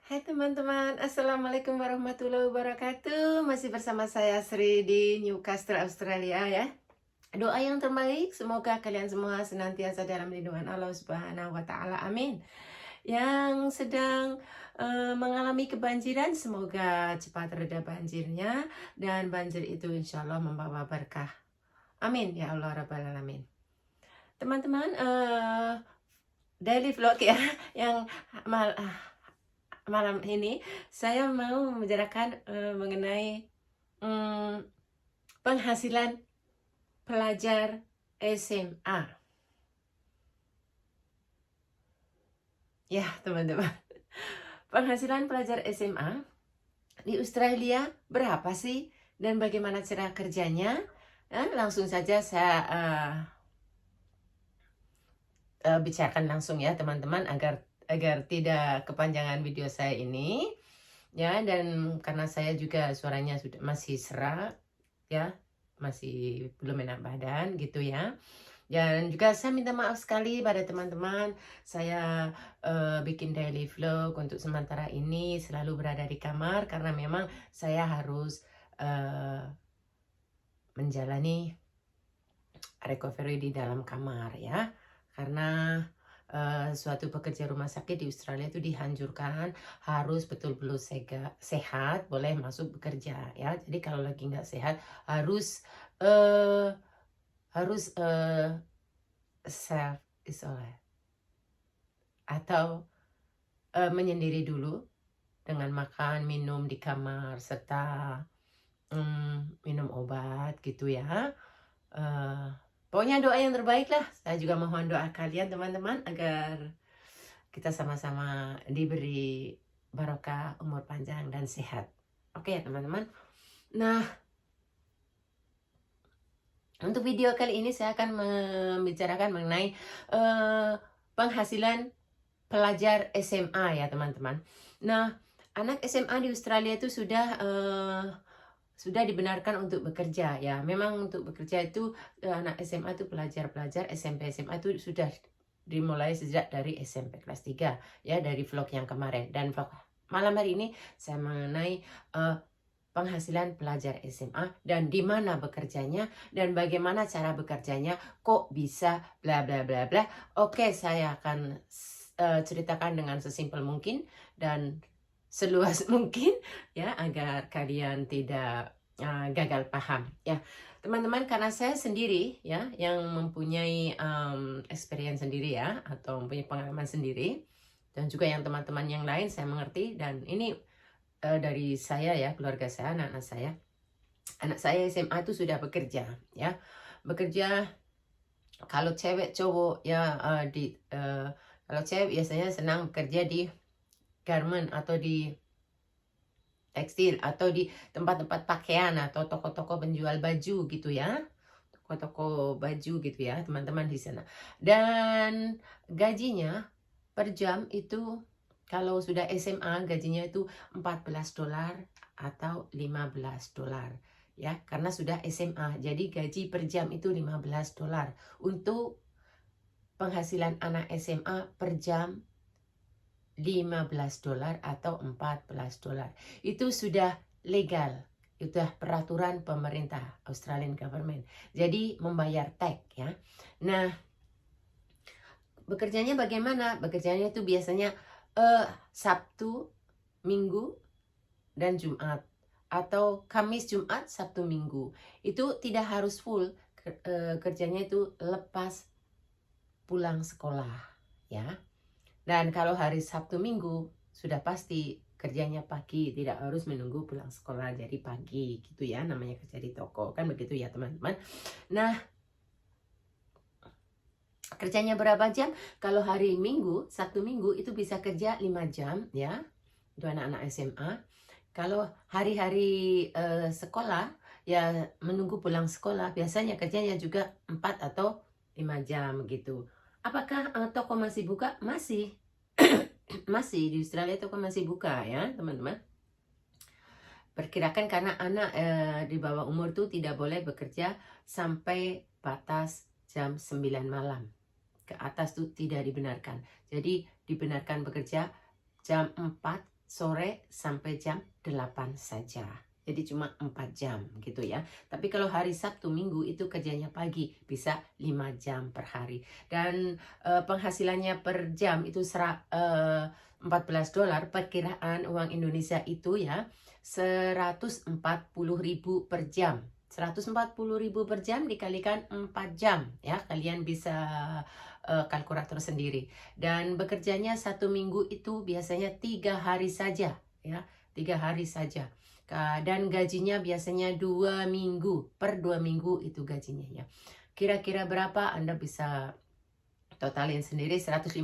Hai teman-teman, Assalamualaikum warahmatullahi wabarakatuh. Masih bersama saya Sri di Newcastle, Australia ya. Doa yang terbaik, semoga kalian semua senantiasa dalam lindungan Allah Subhanahu wa Ta'ala. Amin. Yang sedang mengalami kebanjiran, semoga cepat reda banjirnya, dan banjir itu insya Allah membawa berkah. Amin ya Allah Rabbal Alamin. Teman-teman, daily vlog ya, yang malam ini saya mau membicarakan mengenai mm, penghasilan pelajar SMA. Ya, teman-teman. Penghasilan pelajar SMA di Australia berapa sih dan bagaimana cara kerjanya? Langsung saja saya bicarakan langsung ya, teman-teman, agar tidak kepanjangan video saya ini. Ya, dan karena saya juga suaranya sudah masih serak ya, masih belum enak badan gitu ya. Dan juga saya minta maaf sekali pada teman-teman, saya bikin daily vlog untuk sementara ini selalu berada di kamar karena memang saya harus menjalani recovery di dalam kamar ya. Karena suatu pekerja rumah sakit di Australia itu dianjurkan harus betul-betul sehat, boleh masuk bekerja ya. Jadi kalau lagi nggak sehat harus self isolate atau menyendiri dulu dengan makan, minum di kamar serta minum obat gitu ya. Pokoknya doa yang terbaik lah. Saya juga mohon doa kalian teman-teman agar kita sama-sama diberi barokah, umur panjang dan sehat. Oke ya teman-teman. Nah, untuk video kali ini saya akan membicarakan mengenai penghasilan pelajar SMA ya teman-teman. Nah, anak SMA di Australia itu sudah dibenarkan untuk bekerja ya. Memang untuk bekerja itu anak SMA itu pelajar-pelajar SMP SMA itu sudah dimulai sejak dari SMP kelas 3 ya, dari vlog yang kemarin. Dan vlog malam hari ini saya mengenai penghasilan pelajar SMA dan di mana bekerjanya dan bagaimana cara bekerjanya, kok bisa bla bla bla bla. Oke, saya akan ceritakan dengan sesimpel mungkin dan seluas mungkin ya, agar kalian tidak gagal paham ya teman-teman, karena saya sendiri ya yang mempunyai experience sendiri ya, atau mempunyai pengalaman sendiri, dan juga yang teman-teman yang lain saya mengerti. Dan ini dari saya ya, keluarga saya, anak saya SMA itu sudah bekerja ya, bekerja. Kalau cewek cowok ya, kalau cewek biasanya senang bekerja di garment atau di tekstil atau di tempat-tempat pakaian atau toko-toko penjual baju gitu ya, toko-toko baju gitu ya teman-teman di sana. Dan gajinya per jam itu kalau sudah SMA gajinya itu $14 atau $15 ya, karena sudah SMA. Jadi gaji per jam itu $15 untuk penghasilan anak SMA per jam. $15 atau $14 itu sudah legal, itu peraturan pemerintah Australian government. Jadi membayar tax ya. Nah, bekerjanya bagaimana? Bekerjanya itu biasanya Sabtu, Minggu, dan Jumat, atau Kamis, Jumat, Sabtu, Minggu. Itu tidak harus full, kerjanya itu lepas pulang sekolah ya. Dan kalau hari Sabtu Minggu sudah pasti kerjanya pagi, tidak harus menunggu pulang sekolah, jadi pagi gitu ya, namanya kerja di toko kan begitu ya teman-teman. Nah, kerjanya berapa jam? Kalau hari Minggu, Sabtu Minggu itu bisa kerja 5 jam ya, untuk anak-anak SMA. Kalau hari-hari sekolah ya, menunggu pulang sekolah, biasanya kerjanya juga 4 atau 5 jam gitu. Apakah toko masih buka? Masih. Masih di Australia toko masih buka ya teman-teman. Perkirakan karena anak di bawah umur tuh tidak boleh bekerja sampai batas jam 9 malam. Ke atas tuh tidak dibenarkan. Jadi dibenarkan bekerja jam 4 sore sampai jam 8 saja. Jadi cuma 4 jam gitu ya. Tapi kalau hari Sabtu Minggu itu kerjanya pagi, bisa 5 jam per hari. Dan penghasilannya per jam itu $14, perkiraan uang Indonesia itu ya 140.000 per jam. 140.000 per jam dikalikan 4 jam ya, kalian bisa kalkulator sendiri. Dan bekerjanya 1 minggu itu biasanya 3 hari saja ya, 3 hari saja. Dan gajinya biasanya 2 minggu, per 2 minggu itu gajinya ya. Kira-kira berapa Anda bisa totalin sendiri, 150.000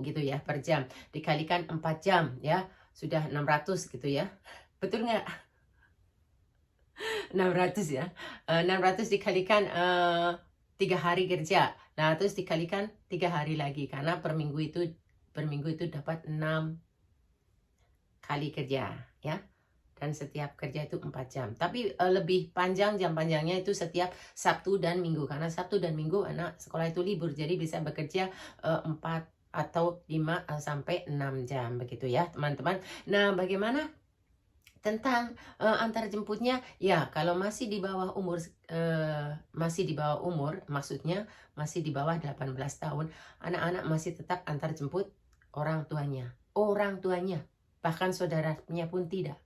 gitu ya per jam, dikalikan 4 jam ya, sudah 600 gitu ya. Betul nggak? 600 ya. 600 dikalikan 3 hari kerja. Nah, terus dikalikan 3 hari lagi karena per minggu itu dapat 6 kali kerja ya. Dan setiap kerja itu 4 jam. Tapi lebih panjang, jam panjangnya itu setiap Sabtu dan Minggu. Karena Sabtu dan Minggu anak sekolah itu libur. Jadi bisa bekerja 4 atau 5 sampai 6 jam begitu ya teman-teman. Nah, bagaimana tentang antar jemputnya? Ya, kalau masih di bawah umur, maksudnya masih di bawah 18 tahun, anak-anak masih tetap antar jemput orang tuanya. Orang tuanya, bahkan saudaranya pun tidak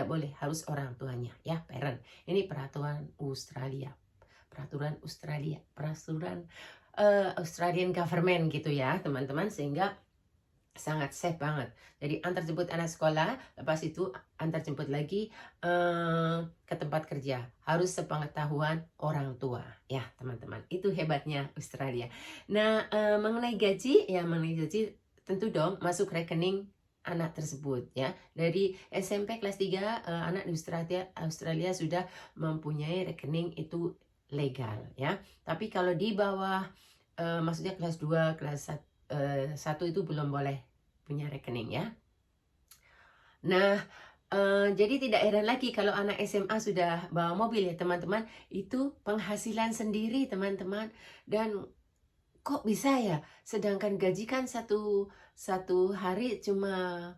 boleh, harus orang tuanya ya, parent. Ini peraturan Australia. Peraturan Australian government gitu ya, teman-teman, sehingga sangat safe banget. Jadi antar jemput anak sekolah, lepas itu antar jemput lagi ke tempat kerja. Harus sepengetahuan orang tua ya teman-teman. Itu hebatnya Australia. Nah mengenai gaji tentu dong masuk rekening anak tersebut ya. Dari SMP kelas 3 anak di Australia sudah mempunyai rekening itu legal ya. Tapi kalau di bawah maksudnya kelas 2, kelas 1 itu belum boleh punya rekening ya. Nah, jadi tidak heran lagi kalau anak SMA sudah bawa mobil ya teman-teman. Itu penghasilan sendiri teman-teman. Dan kok bisa ya? Sedangkan gaji kan satu hari cuma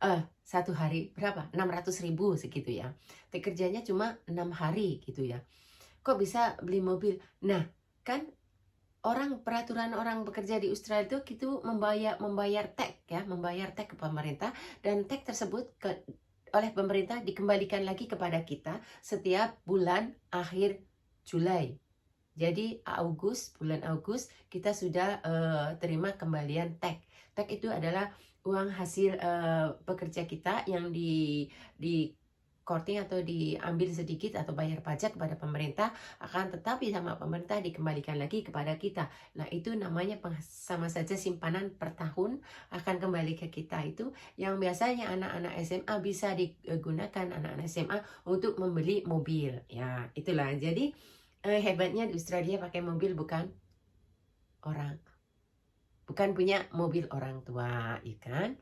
1 hari berapa? 600.000 segitu ya. Kerjanya cuma 6 hari gitu ya. Kok bisa beli mobil? Nah, kan peraturan orang bekerja di Australia itu membayar tax ya, membayar tax ke pemerintah, dan tax tersebut oleh pemerintah dikembalikan lagi kepada kita setiap bulan akhir Juli. Jadi bulan Agustus kita sudah terima kembalian tax. Tax itu adalah uang hasil pekerja kita yang di korting atau diambil sedikit atau bayar pajak kepada pemerintah, akan tetapi sama pemerintah dikembalikan lagi kepada kita. Nah itu namanya sama saja simpanan per tahun akan kembali ke kita, itu yang biasanya anak-anak SMA bisa digunakan anak-anak SMA untuk membeli mobil ya. Itulah jadi hebatnya di Australia pakai mobil bukan punya mobil orang tua, ya kan?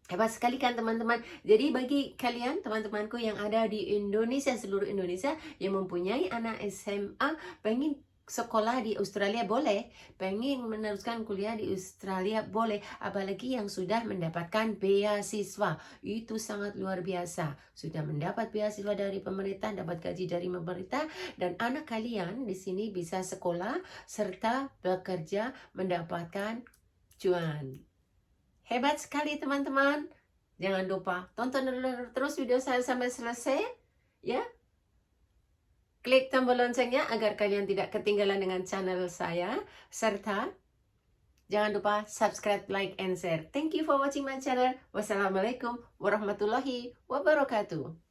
Hebat sekali kan teman-teman. Jadi bagi kalian teman-temanku yang ada di Indonesia, seluruh Indonesia yang mempunyai anak SMA, pengen sekolah di Australia boleh, pengen meneruskan kuliah di Australia boleh, apalagi yang sudah mendapatkan beasiswa. Itu sangat luar biasa. Sudah mendapat beasiswa dari pemerintah, dapat gaji dari pemerintah, dan anak kalian di sini bisa sekolah serta bekerja mendapatkan cuan. Hebat sekali teman-teman. Jangan lupa tonton terus video saya sampai selesai ya. Klik tombol loncengnya agar kalian tidak ketinggalan dengan channel saya, serta jangan lupa subscribe, like, and share. Thank you for watching my channel. Wassalamualaikum warahmatullahi wabarakatuh.